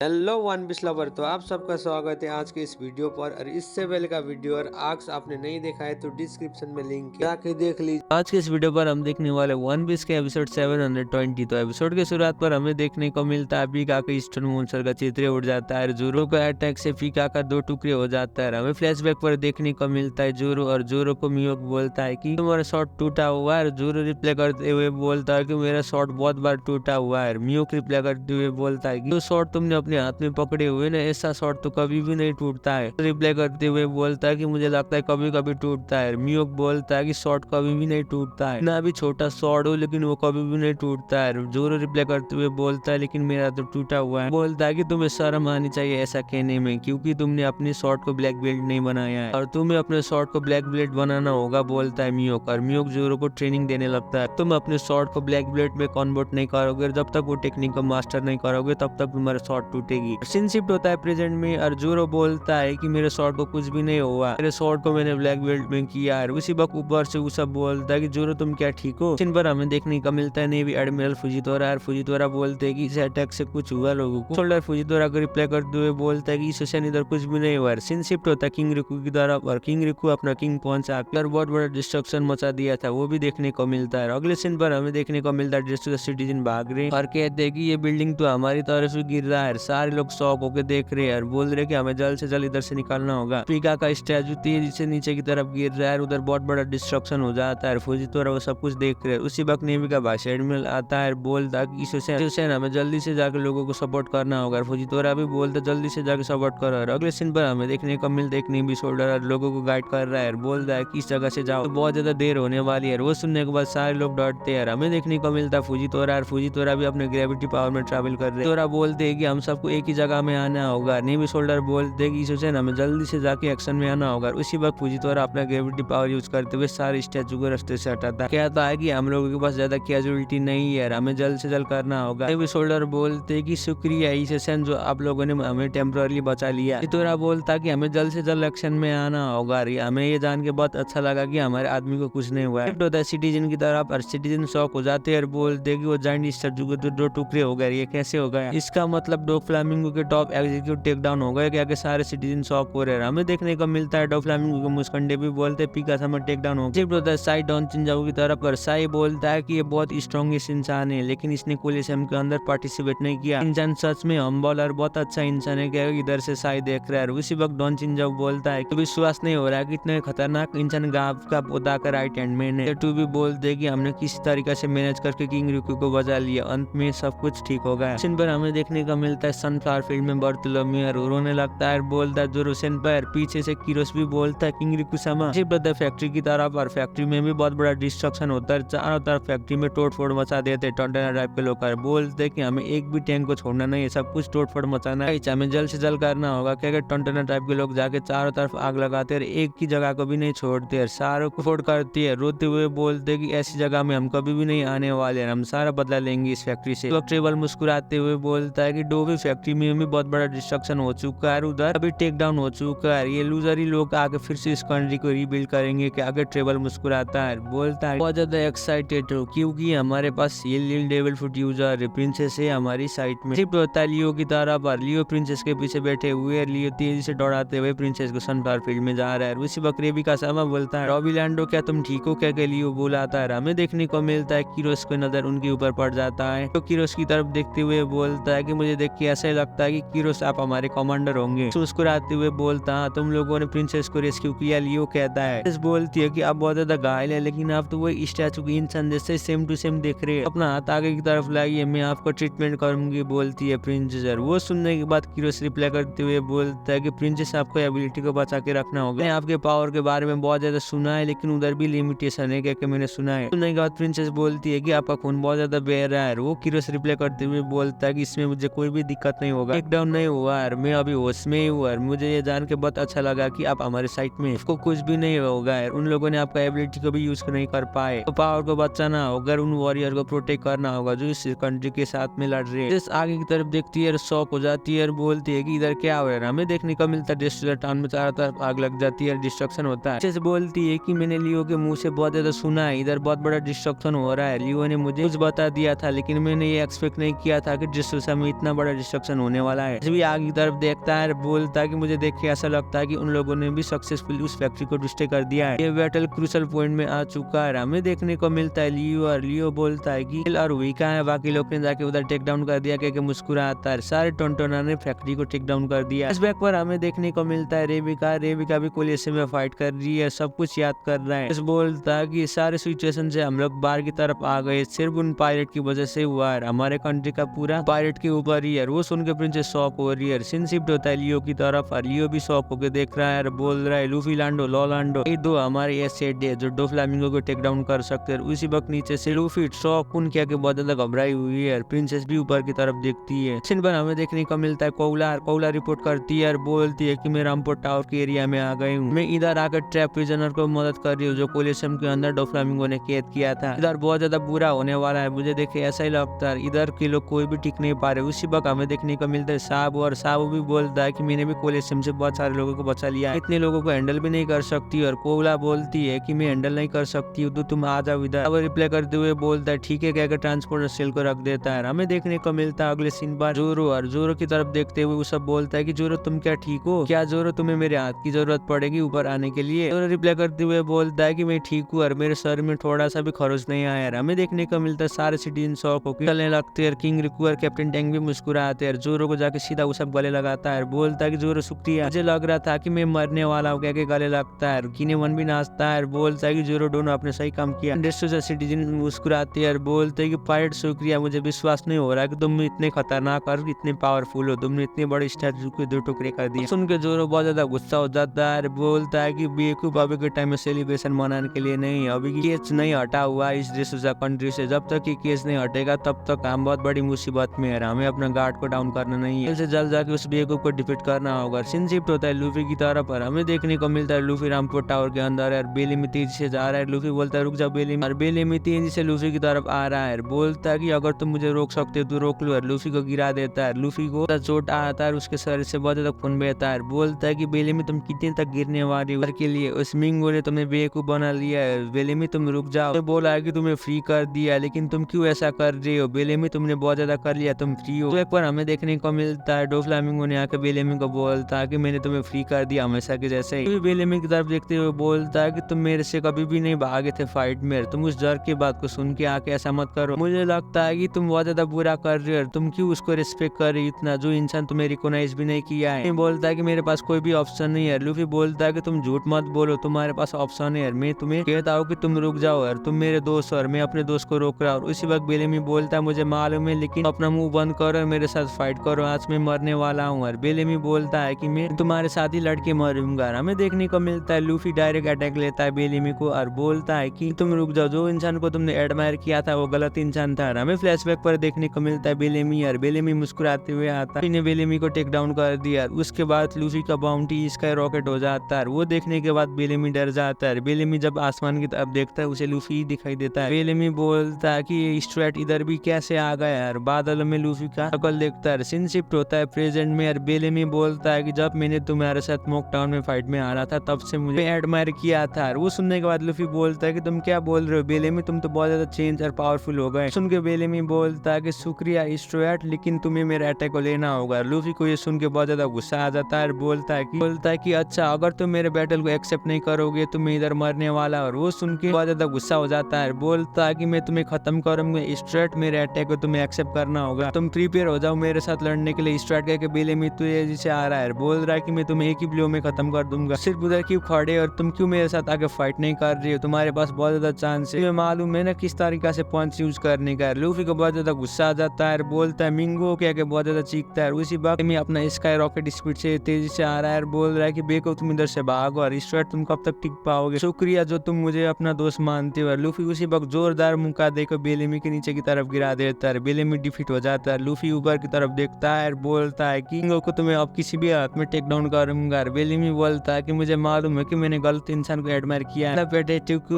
Hello one piece lover. तो आप सबका स्वागत है आज के इस वीडियो पर। और इससे पहले का वीडियो और आर्क्स आपने नहीं देखा है तो डिस्क्रिप्शन में लिंक है, जाके देख लीजिए। आज के इस वीडियो पर हम देखने वाले वन पीस के एपिसोड 720। तो एपिसोड के शुरुआत पर हमें देखने को मिलता है पीका का ईस्टर्न मोन्स्टर का चित्र उड़ जाता है। जोरो का अटैक से पीका का 2 टुकड़े हो जाता है। हमें फ्लैशबैक पर देखने को मिलता है जोरो, और जोरो को मियोक बोलता है कि तुम्हारा शॉट टूटा हुआ है। जोरो रिप्लाई करते हुए बोलता है कि मेरा शॉट बहुत बार टूटा हुआ है। मियोक रिप्लाई करते हुए बोलता है कि जो शॉट तुमने अपने हाथ में पकड़े हुए ना, ऐसा शॉट तो कभी भी नहीं टूटता है। रिप्लाई करते हुए बोलता है कि मुझे लगता है कभी कभी टूटता है। मियोक बोलता है कि शॉट कभी भी नहीं टूटता है, ना भी छोटा शॉट हो लेकिन वो कभी भी नहीं टूटता है। जोरो रिप्लाई करते हुए बोलता है लेकिन मेरा तो टूटा हुआ है। बोलता है कि तुम्हें शर्म आनी चाहिए ऐसा कहने में, क्योंकि तुमने अपने शॉट को ब्लैक बेल्ट नहीं बनाया है और तुम्हें अपने शॉट को ब्लैक बेल्ट बनाना होगा, बोलता है मियोक। और मियोक जोरो को ट्रेनिंग देने लगता है। तुम अपने शॉट को ब्लैक बेल्ट में कन्वर्ट नहीं करोगे, जब तक वो टेक्निक को मास्टर नहीं करोगे तब तक तुम्हारा शॉट टूटेगी। सीन शिफ्ट होता है प्रेजेंट में और जोरो बोलता है कि मेरे शॉट को कुछ भी नहीं हुआ, मेरे शॉट को मैंने ब्लैक बेल्ट में किया है। उसी वक्त ऊपर से उसा बोलता है कि जोरो तुम क्या ठीक हो। सीन पर हमें देखने का मिलता है नेवी एडमिरल फुजितोरा। और फुजितोरा बोलते हैं कि इस अटैक से कुछ हुआ लोगों को। सोल्डर फुजितोरा को रिप्लाई करते हुए बोलता है कि इस इधर कुछ भी नहीं हुआ। सीन शिफ्ट होता है किंग रिकू की तरफ और किंग रिकू अपना किंग पहुंचा कर बहुत बड़ा डिस्ट्रक्शन मचा दिया था, वो भी देखने को मिलता है। अगले सीन पर हमें देखने को मिलता है डिस्ट्रिक्ट सिटीजन भाग रहे और कहते हैं कि ये बिल्डिंग तो हमारी तरफ से गिर रहा है। सारे लोग शॉक होकर देख रहे हैं और बोल रहे कि हमें जल्द से जल्द इधर से निकलना होगा। पीका का स्टैचू तेजी से नीचे की तरफ गिर रहा है, उधर बहुत बड़ा डिस्ट्रक्शन हो जाता है। फुजितोरा वो सब कुछ देख रहे हैं। उसी वक्त नेवी का वाइस एडमिरल आता है, बोलता है कि सुसैन हमें जल्दी से जाकर लोगों को सपोर्ट करना होगा। फुजितोरा भी बोलता जल्दी से जाकर सपोर्ट करो। और अगले सीन पर हमें देखने को मिलता है एक नेवी सोल्डर लोगों को गाइड कर रहा है, बोल रहा है कि इस जगह से जाओ, तो बहुत ज्यादा देर होने वाली है। वो सुनने के बाद सारे लोग डरते हैं। हमें देखने को मिलता है फुजितोरा और फुजितोरा भी अपने ग्रेविटी पावर में ट्रैवल कर रहे हैं। तोरा बोलते हैं कि हम सबको एक ही जगह में आना होगा। नेवी सोल्डर बोलते हैं कि सुसैन हमें जल्दी से जाके एक्शन में आना होगा। उसी वक्त फुजितोरा अपना ग्रेविटी पावर यूज करते हुए सारे स्टैचू को रास्ते से हटाता है। कहता है कि हम लोगों के पास ज्यादा कैजुअलिटी नहीं है, हमें जल्द से जल्द करना होगा। नेवी सोल्डर बोलते हैं कि शुक्रिया ईसेसन जो आप लोगों ने हमें टेम्पररी बचा लिया। फुजितोरा बोलता है कि हमें जल्द से जल्द एक्शन में आना होगा। हमें ये जान के बहुत अच्छा लगा कि हमारे आदमी को कुछ नहीं हुआ। शिफ्ट होता है सिटीजन की तरफ और सिटीजन शॉक हो जाते हैं और बोलते हैं कि वो जाइंट स्टैचू के 2 टुकड़े हो गए, ये कैसे हो गया। इसका मतलब डॉग फ्लामिंगो के टॉप एग्जीक्यूटिव टेक डाउन हो गए। क्या के सारे सिटीजन शॉक हो रहे हैं। हमें देखने को मिलता है डॉग फ्लामिंगो के मुस्कंडे भी बोलते हैं पीका समय टेक डाउन हो। शिफ्ट होता है साई डॉन चिंजाओ की तरफ और साई बोलता है कि ये बहुत स्ट्रॉन्गेस्ट इंसान है, लेकिन इसने कोलिशम के अंदर पार्टिसिपेट नहीं किया। इंसान सच में हम्बल और बहुत अच्छा इंसान है। क्या इधर से साई देख रहा है। उसी वक्त डॉन चिंजाओ बोलता है विश्वास नहीं हो रहा है कि इतने खतरनाक इंसान गांव का पौधा का राइट हैंड मैन है। टू भी बोलते हैं कि हमने किस तरीके से मैनेज करके किंग रिकू को बचा लिया, अंत में सब कुछ ठीक हो गया। सीन पर हमें देखने को मिलता है सनफ्लावर फील्ड में बर्तुलोमियो रोने लगता है, बोलता है जोरोसेन पर। पीछे से किरोस भी बोलता है किंग रिकू समा। शिफ्ट होता है फैक्ट्री की तरफ और फैक्ट्री में भी बहुत बड़ा डिस्ट्रक्शन होता है। चारों तरफ फैक्ट्री में तोड़ फोड़ मचा देते टंटना टाइप के लोग बोलते हैं कि हमें एक भी टैंक को छोड़ना नहीं है, सब कुछ तोड़ फोड़ मचाना है, हमें जल्द से जल्द करना होगा। क्या टंटना टाइप के लोग जाके चारों तरफ आग लगाते हैं, एक की जगह को भी नहीं छोड़ते हैं, सारों को फोड़ करती है। रोते हुए बोलते कि ऐसी जगह में हम कभी भी नहीं आने वाले हैं, हम सारा बदला लेंगे इस फैक्ट्री से। ट्रेबल मुस्कुराते हुए बोलता है कि डोबी फैक्ट्री में भी बहुत बड़ा डिस्ट्रक्शन हो चुका है, उधर अभी टेक डाउन हो चुका है, ये लूजर ही लोग आके फिर से इस कंट्री को रीबिल्ड करेंगे। कि आगे ट्रेबल मुस्कुराता है, बोलता है बहुत ज्यादा एक्साइटेड हो क्योंकि हमारे पास ये लिल डेविल फुट यूजर प्रिंसेस है हमारी साइट में। शिफ्ट होता है लियो की तरफ और लियो प्रिंसेस के पीछे बैठे हुए। लियो तेजी से दौड़ाते हुए प्रिंसेस को सनफ्लावर फील्ड में जा रहा है। उसी वक्त रेबी का सामा बोलता है रॉबी लैंडो क्या तुम ठीक हो। क्या लियो बुलाता है। हमें देखने को मिलता है किरोस की नजर उनके ऊपर पड़ जाता है, तो किरोस की तरफ देखते हुए बोलता है कि मुझे देख के ऐसा लगता है कि किरोस आप हमारे कमांडर होंगे। मुस्कुराते हुए बोलता है तुम लोगों ने प्रिंसेस को रेस्क्यू किया। लियो कहता है, बोलती है कि आप बहुत ज्यादा घायल है लेकिन आप तो वही स्टैचू की इंसान जैसे सेम टू सेम देख रहे हैं, अपना हाथ आगे की तरफ लाइए, मैं आपको ट्रीटमेंट करूंगी, बोलती है प्रिंसेस। वो सुनने के बाद किरोस रिप्लाई करते हुए बोलता है कि प्रिंसेस आपको एबिलिटी को बचा के रखना होगा। मैंने आपके पावर के बारे में बहुत ज्यादा सुना है लेकिन उधर भी लिमिटेशन है, क्या मैंने सुना है। सुनने के बाद प्रिंसेस बोलती है कि आपका खून बहुत ज्यादा बह रहा है। वो किरोस रिप्लाई करते हुए बोलता है कि इसमें मुझे कोई भी दिक्कत नहीं होगा, टेक डाउन नहीं हुआ है, मैं अभी होश में ही हूँ। मुझे ये जान के बहुत अच्छा लगा कि आप हमारे साइट में आपको कुछ भी नहीं होगा। उन लोगों ने आपका एबिलिटी को भी यूज नहीं कर पाए, तो पावर को बचाना होगा, उन वॉरियर को प्रोटेक्ट करना होगा जो इस कंट्री के साथ में लड़ रहे हैं। आगे की तरफ देखती है, शॉक हो जाती है और बोलती है कि इधर क्या हो रहा है। हमें देखने को मिलता है डिस्ट्रक्टर टाउन में चारों तरफ आग लग जाती है, डिस्ट्रक्शन होता है। अच्छे से बोलती है कि मैंने लियो के मुंह से बहुत ज्यादा सुना है इधर बहुत बड़ा डिस्ट्रक्शन हो रहा है। लियो ने मुझे कुछ बता दिया था लेकिन मैंने ये एक्सपेक्ट नहीं किया था कि डिस्ट्रक्शन में इतना बड़ा डिस्ट्रक्शन होने वाला है। भी आगे की तरफ देखता है, बोलता है कि मुझे देख के ऐसा लगता है कि उन लोगों ने भी सक्सेसफुली उस फैक्ट्री को डिस्ट्रॉय कर दिया है। ये बैटल क्रूशल पॉइंट में आ चुका है। हमें देखने को मिलता है लियो बोलता है कि और वही कहा है, बाकी लोग ने जाके उधर टेक डाउन कर दिया, क्योंकि मुस्कुराता है। सारे टोनटोना ने फैक्ट्री को टेक डाउन कर दिया। इस बैक पर हमें देखने को मिलता है रेबिका भी कोलिशन में फाइट कर रही है, सब कुछ याद कर रहा है। बोलता है कि सारे सिचुएशन से हम लोग बाहर की तरफ आ गए, सिर्फ उन पायलट की वजह से हुआ है। हमारे कंट्री का पूरा पायलट के ऊपर ही है। वो सुन के प्रिंसेस शॉक हो रही है। सीन शिफ्ट होता है लियो की तरफ, और लियो भी शॉक होकर देख रहा है, बोल रहा है लूफी लांडो लॉलांडो ये दो हमारे एसेट है जो डोफ्लामिंगो को टेक डाउन कर सकते हैं। उसी वक्त नीचे से लूफी शॉक उन क्या के बहुत ज्यादा घबराई हुई है। प्रिंसेस भी ऊपर की तरफ देखती है। सीन पर हमें देखने को मिलता है कोला रिपोर्ट करती है और बोलती है कि मैं रामपुर टावर के एरिया में आ गई हूँ। मैं इधर आकर ट्रैप प्रिजनर को मदद कर रही हूँ जो कोलिशन के अंदर डोफ्लामिंगो ने कैद किया था। इधर बहुत ज्यादा बुरा होने वाला है, मुझे देखे ऐसा ही लगता है। इधर के लोग कोई भी टिक नहीं पा रहे। उसी वक्त हमें देखने को मिलता है साबू भी बोलता है कि मैंने भी कोलिशन से बहुत सारे लोगों को बचा लिया, इतने लोगों को हैंडल भी नहीं कर सकती। और कोला बोलती है कि मैं हैंडल नहीं कर सकती तो तुम आ जाओ इधर। अब रिप्लाई करते हुए बोलता है ठीक है, कहकर ट्रांसपोर्टर सेल को रख देता है। हमें देखने को मिलता है अगले सीन पर जोरो की तरफ देखते हुए वो सब बोलता है कि जोरो तुम क्या ठीक हो क्या? जोरो तुम्हें मेरे हाथ की जरूरत पड़ेगी ऊपर आने के लिए। जोरो रिप्लाई करते हुए बोलता है कि मैं ठीक हूँ और मेरे सर में थोड़ा सा भी खरोच नहीं आया। हमें देखने को मिलता है सारे सिटीजन शॉक होकर चलने लगते हैं। किंग रिकू और कैप्टन टैंक भी मुस्कुराते हैं। जोरो को जाके सीधा वो सब गले लगाता है, बोलता है कि जोरो शुक्रिया, मुझे लग रहा था कि मैं मरने वाला हूँ, क्या गले लगता है। किनेमन भी नाचता है, बोलता है कि जोरो दोनों आपने सही काम किया। सिटीजन मुस्कुराते हैं, बोलते हैं कि पायलट शुक्रिया, मुझे विश्वास नहीं हो रहा कि तुम इतने खतरनाक और इतने पावरफुल हो, तुमने इतने बड़े स्टैचू के 2 टुकड़े कर दिए। सुन के जोरो बहुत ज्यादा गुस्सा हो जाता है, बोलता है कि बेवकूफ अभी के टाइम में सेलिब्रेशन मनाने के लिए नहीं, अभी केस नहीं हटा हुआ इस डिसूजा कंट्री से। जब तक ये केस नहीं हटेगा तब तक हम बहुत बड़ी मुसीबत में है। हमें अपना गार्ड को डाउन करना नहीं है, जल्द जाके उस बेवकूफ को डिफीट करना होगा। सीन शिफ्ट होता है लूफी की तरफ और हमें देखने को मिलता है लूफी रामपुर टावर के अंदर है। बेली में तेजी से जा रहा है। लूफी बोलता है रुक जाओ बेली में, और बेली में तेजी से लूफी की तरफ आ रहा है। बोलता है कि अगर तुम मुझे रोक सकते हो तो रोक लो। लूफी को गिरा देता है। लूफी को चोट आता है, उसके शरीर से बहुत ज्यादा खून बहता है। बोलता है कि बेली में तुम कितने तक गिरने वाली हो के लिए, उस मिंगो ने तुम्हें बेवकूफ बना लिया है। बेली में तुम रुक जाओ, तो बोला है कि तुम्हें फ्री कर दिया, लेकिन तुम क्यों ऐसा कर रहे हो? बेली में तुमने बहुत ज्यादा कर लिया, तुम फ्री हो। तो एक बार हमें देखने को मिलता है डोफ्लामिंगो ने आकर बेलेमी को बोलता है कि मैंने तुम्हें फ्री कर दिया हमेशा के जैसे ही। बेलेमी की तरफ देखते हुए बोलता है कि तुम मेरे से कभी भी नहीं भागे थे फाइट में, तुम उस डर की बात को सुन के आके ऐसा मत करो। मुझे लगता है कि तुम बहुत ज्यादा बुरा कर रहे हो, तुम क्यों उसको रिस्पेक्ट कर रही इतना जो इंसान तुम्हें रिकॉग्नाइज भी नहीं किया है। बोलता है कि मेरे पास कोई भी ऑप्शन नहीं है। लूफी बोलता है कि तुम झूठ मत बोलो, तुम्हारे पास ऑप्शन है। मैं तुम्हें कहता हूँ कि तुम रुक जाओ यार, तुम मेरे दोस्त हो और मैं अपने दोस्त को रोक रहा हूँ। उसी वक्त बेलेमी बोलता है मुझे मालूम है, लेकिन अपना मुंह बंद करो और मेरे साथ फाइट करो, आज मैं मरने वाला हूँ। और बेलेमी बोलता है कि मैं तुम्हारे साथ ही लड़के मरूंगा। हमें देखने को मिलता है लूफी डायरेक्ट अटैक लेता है बेलेमी को और बोलता है कि तुम रुक जाओ, जो इंसान को तुमने एडमायर किया था वो गलत इंसान था। हमें फ्लैशबैक पर देखने को मिलता है बेलेमी और बेलेमी मुस्कुराते हुए आता है, बेलेमी को टेक डाउन कर दिया। उसके बाद लूफी का बाउंटी स्काई रॉकेट हो जाता है। वो देखने के बाद बेलेमी डर जाता है। बेलेमी जब आसमान की तरफ देखता है उसे लूफी ही दिखाई देता है। बेलेमी बोलता है कि स्ट्रेट इधर भी कैसे आ गया यार। बादल में लूफी का शक्ल देखता है। सीन शिफ्ट होता है प्रेजेंट में और बेलेमी बोलता है कि जब मैंने तुम्हारे साथ स्मोक टाउन में फाइट में आ रहा था तब से मुझे एडमायर किया था। वो सुनने के बाद लूफी बोलता है कि तुम क्या बोल रहे हो बेलेमी, तुम तो बहुत ज्यादा चेंज और पावरफुल हो गए। सुन के बेलेमी बोलता है कि शुक्रिया स्ट्रेट, लेकिन तुम्हें मेरे अटैक को लेना होगा। लूफी को ये सुन के बहुत ज्यादा गुस्सा आ जाता है। बोलता है कि अच्छा अगर तुम मेरे बैटल को एक्सेप्ट नहीं करोगे तो मैं इधर मरने वाला। और वो सुन के बहुत ज्यादा गुस्सा हो जाता है। बोलता है कि मैं तुम्हें खत्म करूंगा स्ट्रेट, मेरे अटैक को तुम्हें एक्सेप्ट करना होगा, तुम प्रिपेयर हो जाओ मेरे साथ लड़ने के लिए। स्ट्रेट करके बेलेमी तेजी से आ रहा है, बोल रहा है कि मैं तुम्हें एक ही ब्लो में खत्म कर दूंगा। सिर्फ उधर क्यों खड़े और तुम क्यों मेरे साथ आके फाइट नहीं कर रही हो? तुम्हारे पास बहुत ज्यादा चांस है, तुम्हें मालूम है ना किस तरीका से पंच यूज करने का। लूफी को बहुत ज्यादा गुस्सा आ जाता है, बोलता है मिंगो क्या के बहुत ज्यादा चीखता है। उसी वक्त में अपना स्काई रॉकेट स्पीड से तेजी से आ रहा है, बोल रहा है कि बेको तुम इधर से भागो और स्ट्रेट तुम कब तक टिक पाओगे, शुक्रिया जो तुम मुझे अपना दोस्त मानते हो। लूफी उसी वक्त जोरदार मुक्का देकर बेलेमी के नीचे की तरफ गिरा देता है। बेलेमी डिफीट हो जाता है। लूफी ऊपर की तरफ देखता है और बोलता है कि मिंगो को तुम्हें अब किसी भी हाथ में टेक डाउन करूंगा। बेलेमी बोलता है कि मुझे मालूम है कि मैंने गलत इंसान को एडमायर किया है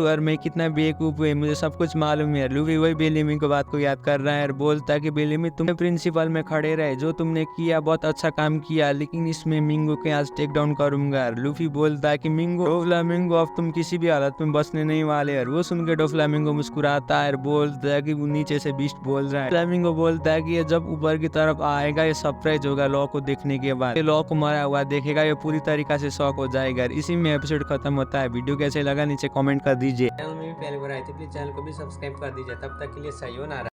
और मैं कितना बेवकूफ हूँ, मुझे सब कुछ मालूम है। लूफी वही बेलेमी को बात को याद कर रहा है और बोलता है कि बेलेमी तुमने प्रिंसिपल में खड़े रहे, जो तुमने किया बहुत अच्छा काम किया, लेकिन इसमें मिंगो के आज टेक डाउन करूंगा। लूफी बोलता है कि मिंगो डोफ्लामिंगो अब तुम किसी भी हालत में बचने नहीं वाले। और वो सुन के डोफ्लामिंगो मुस्कुराता है और बोलता है कि वो नीचे से बीस्ट बोल रहा है। फ्लामिंगो बोलता है कि ये जब ऊपर की तरफ आएगा, ये सरप्राइज होगा लॉ को देखने के बाद। लॉ को मारा हुआ देखेगा, ये पूरी तरीका से शॉक हो जाएगा। इसी में एपिसोड खत्म होता है। वीडियो कैसे लगा नीचे कमेंट कर दीजिए। चैनल में भी पहली बार आए थे प्लीज चैनल को भी सब्सक्राइब कर दीजिए। तब तक के लिए सही हो ना।